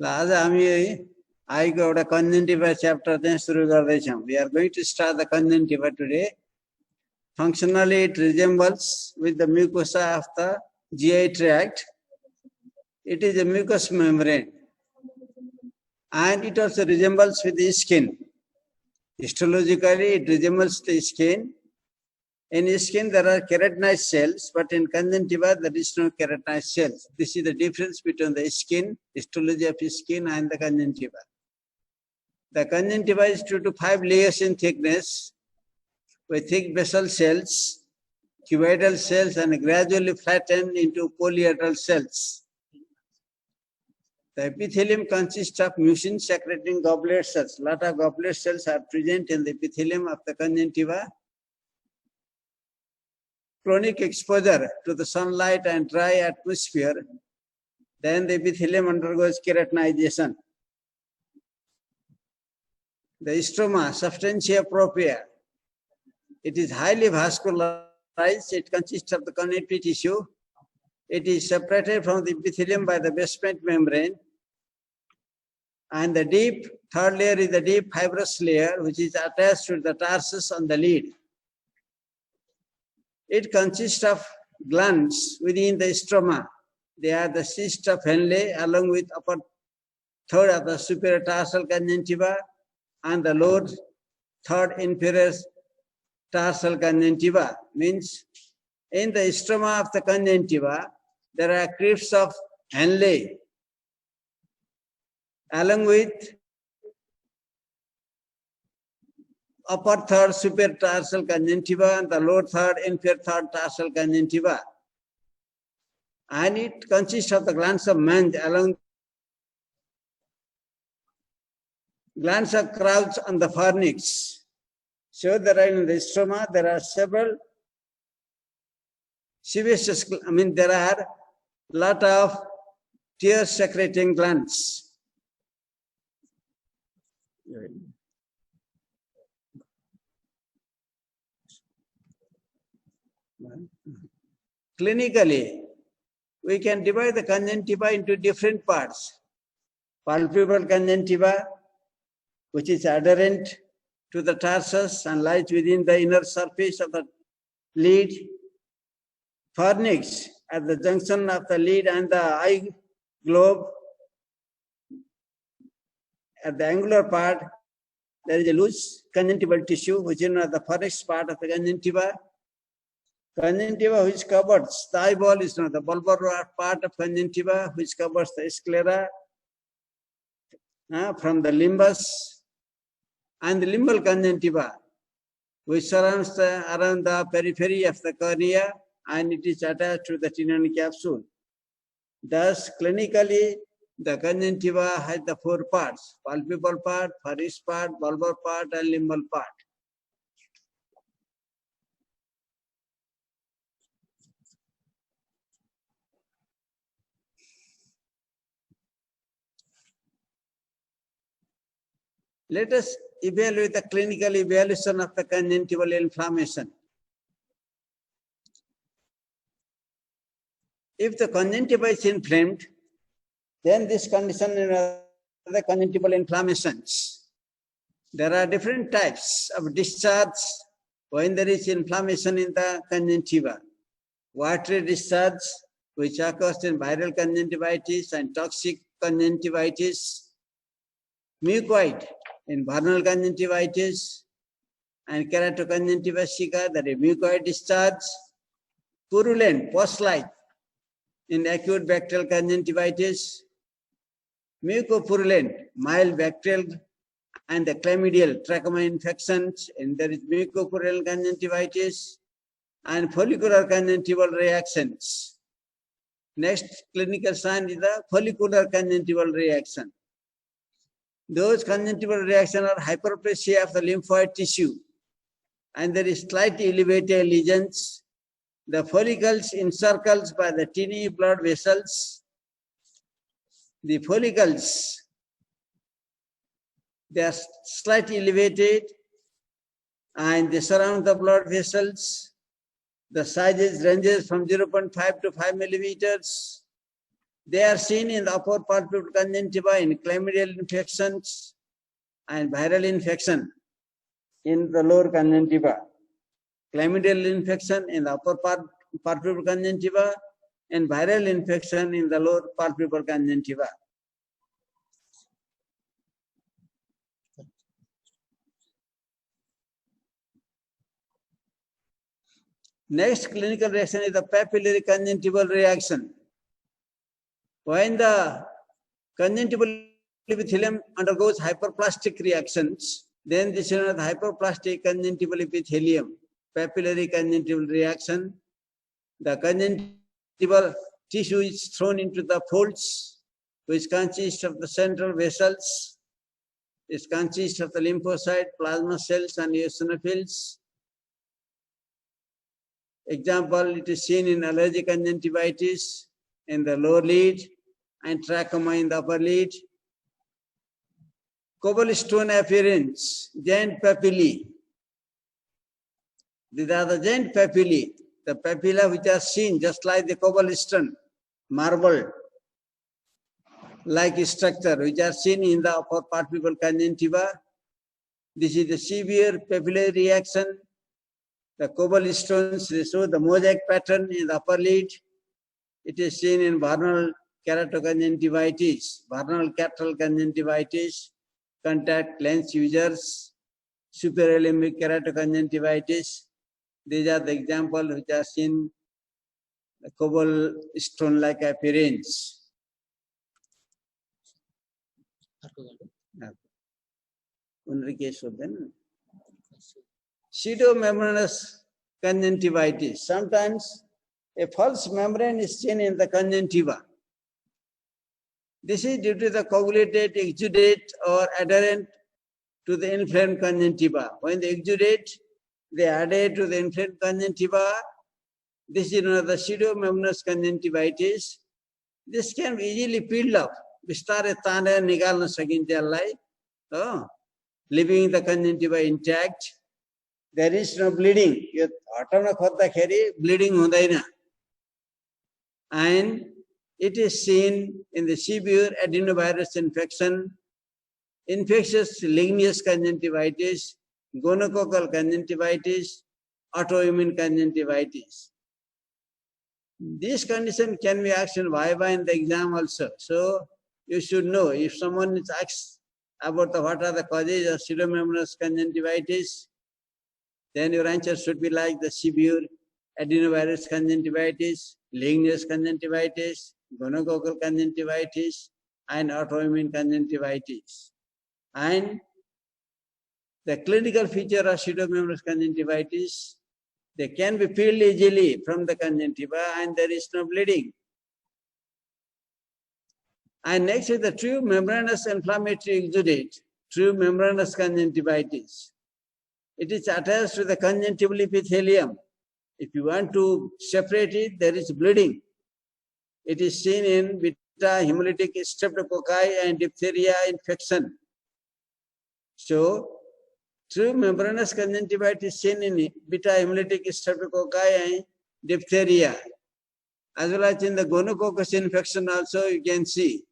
आज हामी आएको एउटा कन्जन्टिभा च्याप्टर चाहिँ सुरु गर्दैछौँ. We are going to start the conjunctiva today. Functionally, it resembles with the mucosa of the GI tract. It is a mucous membrane, and it also resembles with the skin. Histologically, it resembles the skin. In skin, there are keratinized cells, but in conjunctiva, there is no keratinized cells. This is the difference between the skin, histology of skin, and the conjunctiva. The conjunctiva is 2 to 5 layers in thickness, with thick basal cells, cuboidal cells, and gradually flattened into polyhedral cells. The epithelium consists of mucin-secreting goblet cells. A lot of goblet cells are present in the epithelium of the conjunctiva. Chronic exposure to the sunlight and dry atmosphere, then the epithelium undergoes keratinization. The stroma, substantia propria, it is highly vascularized. It consists of the connective tissue. It is separated from the epithelium by the basement membrane. And the deep, third layer is the deep fibrous layer, which is attached to the tarsus on the lid. It consists of glands within the stroma. They are the cyst of Henle, along with upper third of the superior tarsal conjunctiva and the lower third inferior tarsal conjunctiva. Means in the stroma of the conjunctiva, there are crypts of Henle, along with upper third superior tarsal conjunctiva and the lower third inferior third tarsal conjunctiva. And it consists of the glands of Menge along glands of Crouch on the fornix. So there are in the stroma, there are several sebaceous, there are a lot of tear secreting glands. Clinically, we can divide the conjunctiva into different parts. Palpebral conjunctiva, which is adherent to the tarsus and lies within the inner surface of the lid. Fornix, at the junction of the lid and the eye globe. At the angular part, there is a loose conjunctival tissue, which is the fornix part of the conjunctiva. Conjunctiva, which covers the eyeball, is not the bulbar part of conjunctiva, which covers the sclera from the limbus, and the limbal conjunctiva, which surrounds around the periphery of the cornea, and it is attached to the Tinani capsule. Thus, clinically, the conjunctiva has the 4 parts: palpebral part, fornix part, bulbar part, and limbal part. Let us evaluate the clinical evaluation of the conjunctival inflammation. If the conjunctiva is inflamed, then this condition is the conjunctival inflammations. There are different types of discharge when there is inflammation in the conjunctiva. Watery discharge, which occurs in viral conjunctivitis and toxic conjunctivitis. Mucoid in vernal conjunctivitis and keratoconjunctiva, that is mucoid discharge. Purulent, pus-like in acute bacterial conjunctivitis. Mucopurulent, mild bacterial and the chlamydial trachoma infections, and there is mucopurulent conjunctivitis and follicular conjunctival reactions. Next clinical sign is the follicular conjunctival reaction. Those conjunctival reactions are hyperplasia of the lymphoid tissue, and there is slightly elevated lesions. The follicles encircled by the tiny blood vessels. The follicles, they are slightly elevated and they surround the blood vessels. The sizes ranges from 0.5 to 5 millimeters. They are seen in the upper palpebral conjunctiva in chlamydial infections and viral infection in the lower conjunctiva. Chlamydial infection in the upper palpebral conjunctiva and viral infection in the lower palpebral conjunctiva. Next clinical reaction is the papillary conjunctival reaction. When the conjunctival epithelium undergoes hyperplastic reactions, then this is the hyperplastic conjunctival epithelium, papillary conjunctival reaction. The conjunctival tissue is thrown into the folds, which consist of the central vessels. It consists of the lymphocyte, plasma cells, and eosinophils. Example, it is seen in allergic conjunctivitis in the lower lid and trachoma in the upper lid. Cobblestone appearance, giant papillae. These are the giant papillae, the papilla which are seen just like the cobblestone, marble like structure which are seen in the upper palpebral conjunctiva. This is the severe papillary reaction. The cobblestones show the mosaic pattern in the upper lid. It is seen in vernal keratoconjunctivitis, vernal cataract conjunctivitis, contact lens users, superalimbic keratoconjunctivitis. These are the examples which are seen the cobblestone-like appearance. Pseudomembranous conjunctivitis. Sometimes a false membrane is seen in the conjunctiva. This is due to the coagulated exudate or adherent to the inflamed conjunctiva. When they exudate, they adhere to the inflamed conjunctiva. This is known as the pseudomembranous conjunctivitis. This can be easily peeled off. Bistare taneर निकाल्न सकिन्छ यसलाई, leaving the conjunctiva intact. There is no bleeding. यो हटाउन खोज्दाखेरि bleeding हुँदैन. And it is seen in the severe adenovirus infection, infectious ligneous conjunctivitis, gonococcal conjunctivitis, autoimmune conjunctivitis. This condition can be asked in viva in the exam also. So you should know if someone is asked about what are the causes of pseudomembranous conjunctivitis, then your answer should be like the severe adenovirus conjunctivitis, ligneous conjunctivitis, gonococcal conjunctivitis, and autoimmune conjunctivitis. And the clinical feature of pseudomembranous conjunctivitis, they can be peeled easily from the conjunctiva and there is no bleeding. And next is the true membranous inflammatory exudate, true membranous conjunctivitis. It is attached to the conjunctival epithelium. If you want to separate it, there is bleeding. It is seen in beta hemolytic streptococci and diphtheria infection. So, true membranous conjunctivitis seen in beta hemolytic streptococci and diphtheria. As well as in the gonococcus infection also you can see.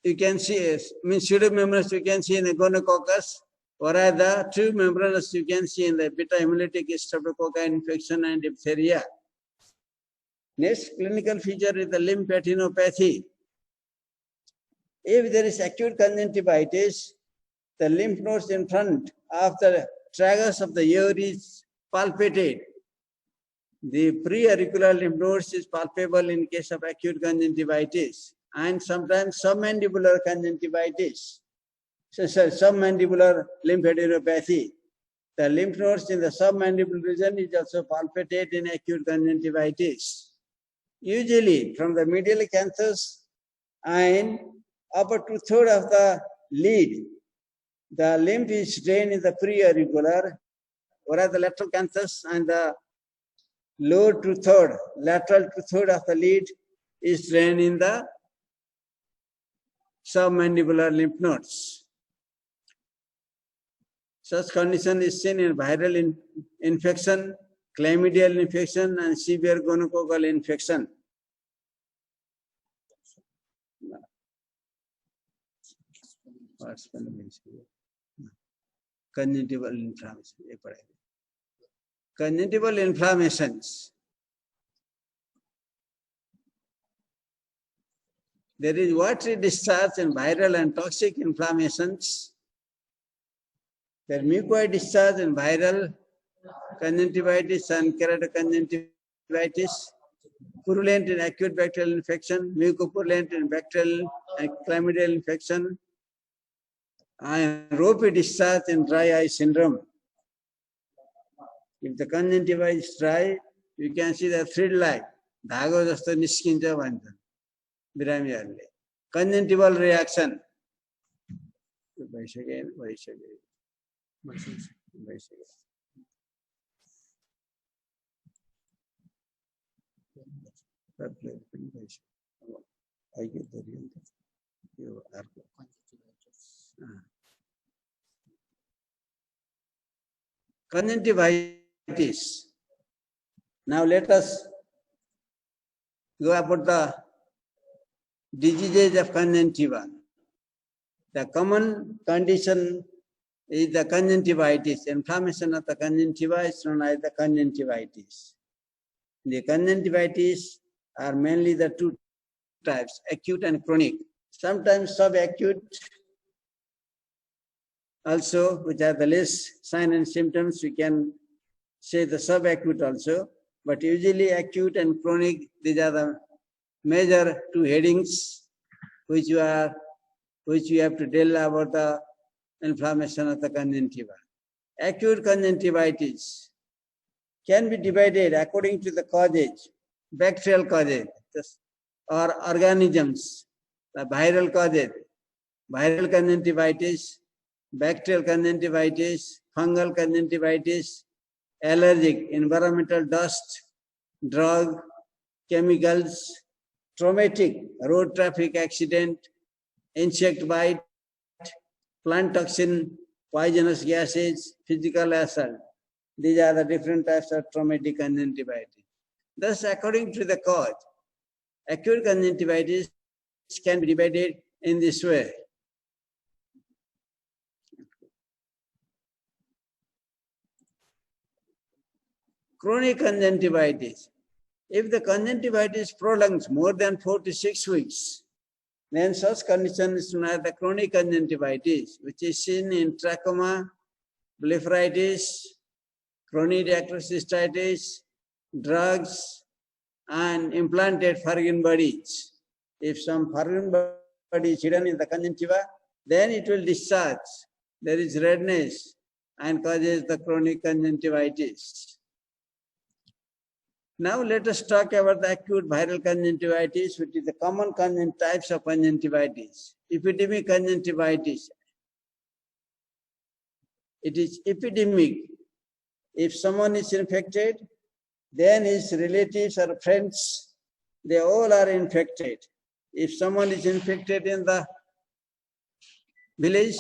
You can see, pseudomembranous you can see in the gonococcus, whereas the true membranous you can see in the beta hemolytic streptococci infection and diphtheria. Next clinical feature is the lymphadenopathy. If there is acute conjunctivitis, the lymph nodes in front of the tragus of the ear is palpated. The preauricular lymph nodes is palpable in case of acute conjunctivitis and sometimes submandibular conjunctivitis. So, submandibular lymphadenopathy. The lymph nodes in the submandibular region is also palpated in acute conjunctivitis. Usually from the medial canthus and upper 2/3 of the lid, the lymph is drained in the preauricular, whereas the lateral canthus and the lower 2/3, lateral 2/3 of the lid is drained in the submandibular lymph nodes. Such condition is seen in viral infection, chlamydial infection, and severe gonococcal infection. What's conjunctival inflammation? Conjunctival inflammations. There is watery discharge and viral and toxic inflammations. There is mucoid discharge and viral conjunctivitis and keratoconjunctivitis, purulent and acute bacterial infection, mucopurulent and bacterial and chlamydial infection, and ropey discharge and dry eye syndrome. If the conjunctiva is dry, you can see the thread like dhago jasto niskincha bhaन्छ बिरामीहरुले. Conjunctival reaction. Conjunctivitis. Now let us go about the diseases of conjunctiva. The common condition is the conjunctivitis. Inflammation of the conjunctiva is known as the conjunctivitis. The conjunctivitis are mainly the two types, acute and chronic. Sometimes subacute also, which are the less sign and symptoms, we can say the subacute also. But usually acute and chronic, these are the major two headings which you have to deal about the inflammation of the conjunctiva. Acute conjunctivitis can be divided according to the causes, bacterial causes or organisms, the viral causes, viral conjunctivitis, bacterial conjunctivitis, fungal conjunctivitis, allergic, environmental dust, drug, chemicals, traumatic, road traffic accident, insect bite, plant toxin, poisonous gases, physical assault. These are the different types of traumatic conjunctivitis. Thus, according to the cause, acute conjunctivitis can be divided in this way. Chronic conjunctivitis. If the conjunctivitis prolongs more than 4 to 6 weeks, then such condition is known as the chronic conjunctivitis, which is seen in trachoma, blepharitis, chronic cystitis, drugs, and implanted foreign bodies. If some foreign body is hidden in the conjunctiva, then it will discharge. There is redness and causes the chronic conjunctivitis. Now let us talk about the acute viral conjunctivitis, which is the common types of conjunctivitis. Epidemic conjunctivitis. It is epidemic. If someone is infected, then his relatives or friends, they all are infected. If someone is infected in the village,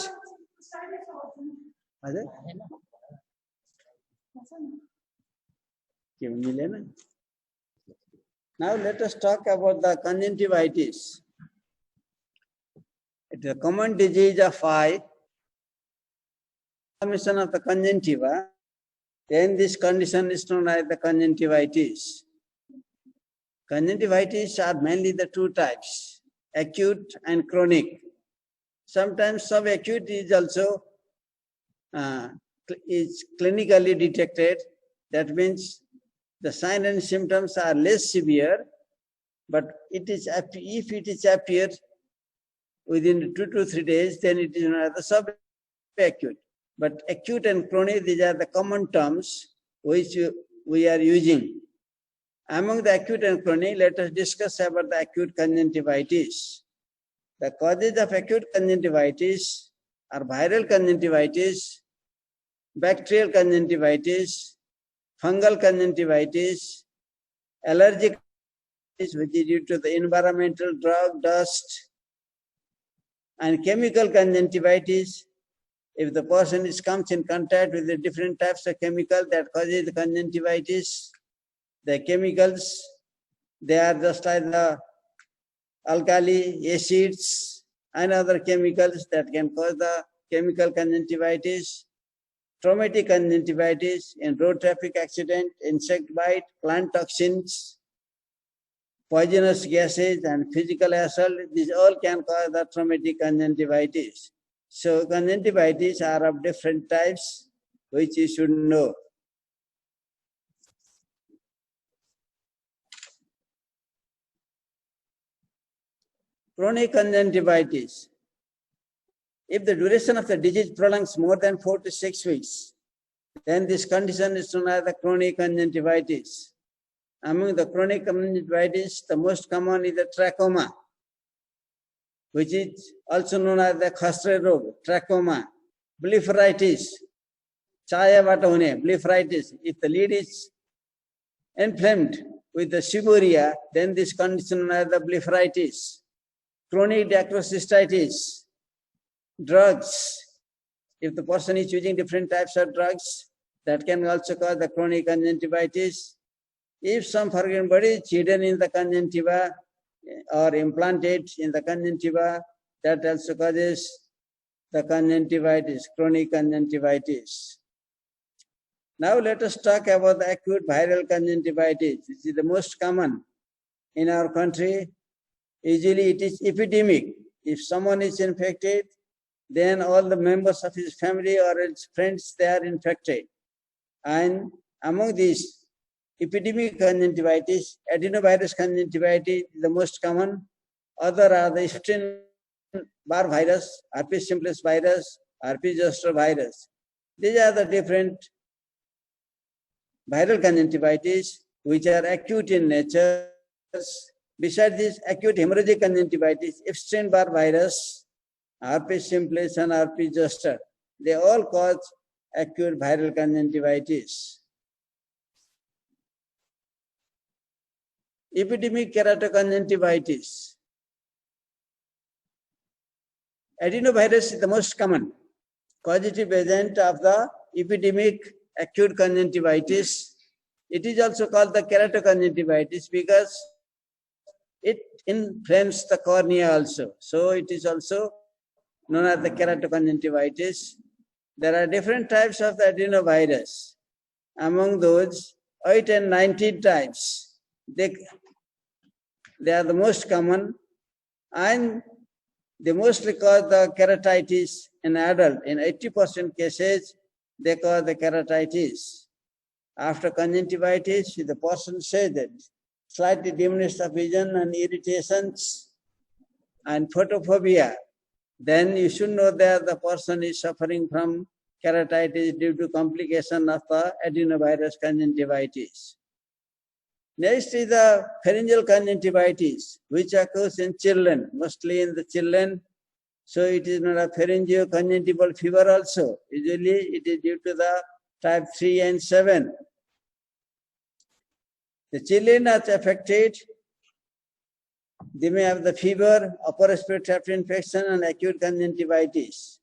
now let us talk about the conjunctivitis. It is a common disease of eye, inflammation of the conjunctiva. Then this condition is known as the conjunctivitis. Conjunctivitis are mainly the two types, acute and chronic. Sometimes subacute is also is clinically detected. That means the signs and symptoms are less severe, but if it is appeared within 2 to 3 days, then it is known as the subacute. But acute and chronic, these are the common terms which we are using. Among the acute and chronic, let us discuss about the acute conjunctivitis. The causes of acute conjunctivitis are viral conjunctivitis, bacterial conjunctivitis, fungal conjunctivitis, allergic, which is due to the environmental drug, dust, and chemical conjunctivitis. If the person comes in contact with the different types of chemical that causes the conjunctivitis, the chemicals, they are just like the alkali, acids, and other chemicals that can cause the chemical conjunctivitis, traumatic conjunctivitis in road traffic accident, insect bite, plant toxins, poisonous gases, and physical assault. These all can cause the traumatic conjunctivitis. So conjunctivitis are of different types, which you should know. Chronic conjunctivitis. If the duration of the disease prolongs more than 4 to 6 weeks, then this condition is known as the chronic conjunctivitis. Among the chronic conjunctivitis, the most common is the trachoma, which is also known as the Khasre rog, trachoma, blepharitis, chaya bata hune, blepharitis. If the lid is inflamed with the seborrhea, then this condition known as the blepharitis. Chronic dacrocystitis, drugs. If the person is using different types of drugs, that can also cause the chronic conjunctivitis. If some foreign body is hidden in the conjunctiva or implanted in the conjunctiva, that also causes the conjunctivitis, chronic conjunctivitis. Now let us talk about the acute viral conjunctivitis, which is the most common in our country. Usually it is epidemic. If someone is infected, then all the members of his family or his friends, they are infected. And among these epidemic conjunctivitis, adenovirus conjunctivitis is the most common. Other are the Epstein-Barr virus, herpes simplex virus, herpes zoster virus. These are the different viral conjunctivitis which are acute in nature. Besides this acute hemorrhagic conjunctivitis, Epstein-Barr virus, herpes simplex and herpes zoster, they all cause acute viral conjunctivitis. Epidemic keratoconjunctivitis. Adenovirus is the most common causative agent of the epidemic acute conjunctivitis. It is also called the keratoconjunctivitis because it inflames the cornea also. So it is also known as the keratoconjunctivitis. There are different types of the adenovirus. Among those, 8 and 19 types, they are the most common, and they mostly cause the keratitis in adult. In 80% cases, they cause the keratitis. After conjunctivitis, the person says that slightly dimness of vision and irritations and photophobia, then you should know that the person is suffering from keratitis due to complication of the adenovirus conjunctivitis. Next is the pharyngeal conjunctivitis, which occurs in children, mostly in the children. So it is not a pharyngeoconjunctival fever also. Usually it is due to the type 3 and 7. The children are affected. They may have the fever, upper respiratory tract infection, and acute conjunctivitis.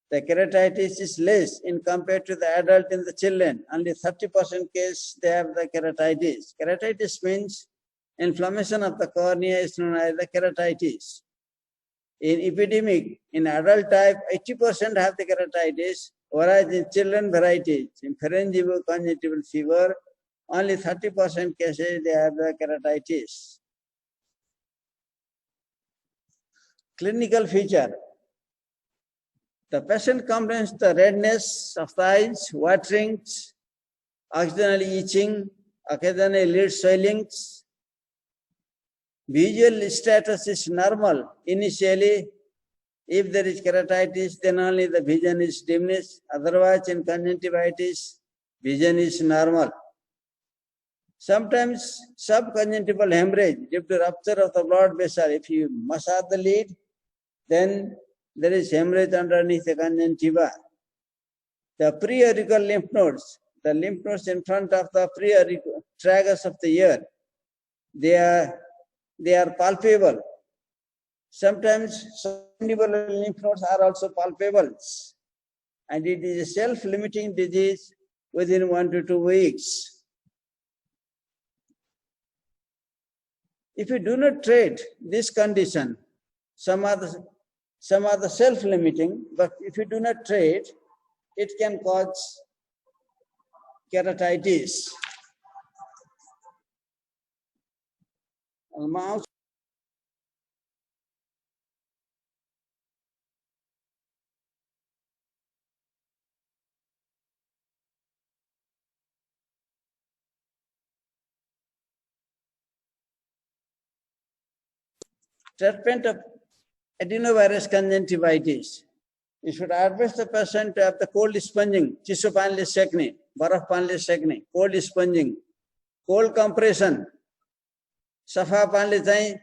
The keratitis is less in compared to the adult in the children. Only 30% case they have the keratitis. Keratitis means inflammation of the cornea is known as the keratitis. In epidemic, in adult type, 80% have the keratitis, whereas in children varieties, in pharyngeoconjunctival fever, only 30% cases they have the keratitis. Clinical feature. The patient complains the redness of the eyes, waterings, occasionally itching, occasionally lid swellings. Visual status is normal initially. If there is keratitis, then only the vision is dimness. Otherwise, in conjunctivitis, vision is normal. Sometimes subconjunctival hemorrhage due to rupture of the blood vessel. If you massage the lid, then there is hemorrhage underneath the conjunctiva. The preauricular lymph nodes, the lymph nodes in front of the preauricular tragus of the ear, they are palpable. Sometimes subconjunctival lymph nodes are also palpable, and it is a self-limiting disease within 1 to 2 weeks. If you do not treat this condition, some of the Some are the self-limiting, but if you do not treat, it can cause keratitis. Mouse treatment of adenovirus conjunctivitis. You should advise the patient to have the cold sponging, चिसो पानीले सेक्ने, बरफ पानीले सेक्ने, cold sponging, cold compression, सफा पानीले चाहिँ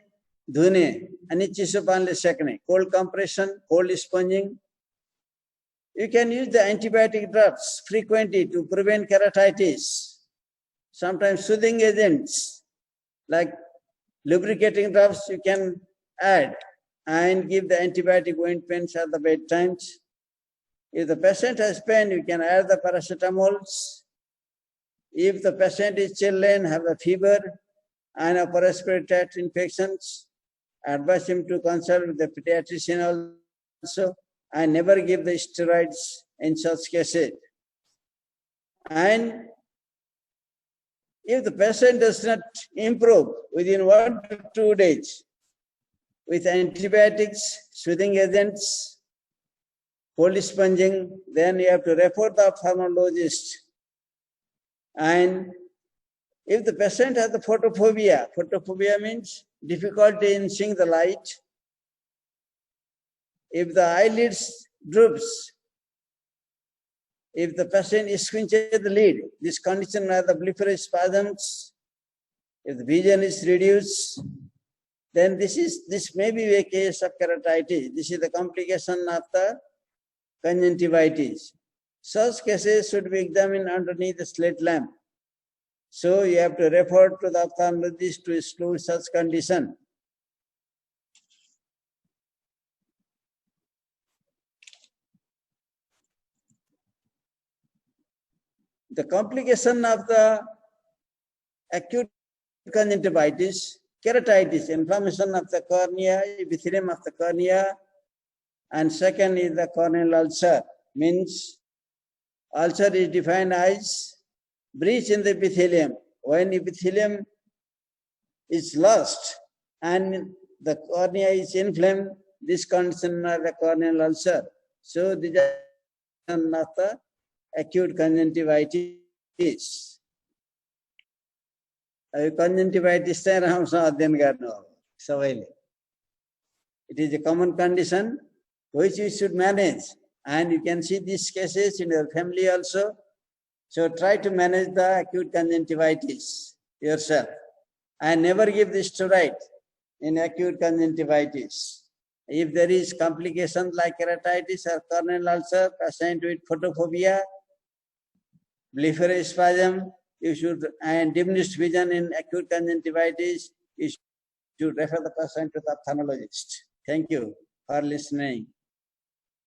धुने अनि चिसो पानीले सेक्ने, cold compression, cold sponging. You can use the antibiotic drops frequently to prevent keratitis. Sometimes soothing agents like lubricating drops you can add and give the antibiotic ointments at the bedtimes. If the patient has pain, you can add the paracetamols. If the patient is chilling, have a fever and upper respiratory tract infections, advise him to consult with the pediatrician also, and never give the steroids in such cases. And if the patient does not improve within 1 to 2 days, with antibiotics, soothing agents, cold sponging, then you have to refer the ophthalmologist. And if the patient has the photophobia, photophobia means difficulty in seeing the light. If the eyelids droops, if the patient squinches the lid, this condition are the blepharospasms. If the vision is reduced, then this may be a case of keratitis. This is the complication of the conjunctivitis. Such cases should be examined underneath the slit lamp. So you have to refer to the ophthalmologist to exclude such condition. The complication of the acute conjunctivitis, keratitis, inflammation of the cornea, epithelium of the cornea, and second is the corneal ulcer, means ulcer is defined as breach in the epithelium. When epithelium is lost and the cornea is inflamed, this condition is the corneal ulcer. So these are not the acute conjunctivitis. Conjunctivitis चाहिँ राम्रोसँग अध्ययन गर्नु हो सबैले. It is a common condition which you should manage, and you can see these cases in your family also. So try to manage the acute conjunctivitis yourself and never give the steroid in acute conjunctivitis. If there is complications like keratitis or corneal ulcer, patient with photophobia, blepharospasm, you should, and diminished vision in acute conjunctivitis, you should refer the patient to the ophthalmologist. Thank you for listening.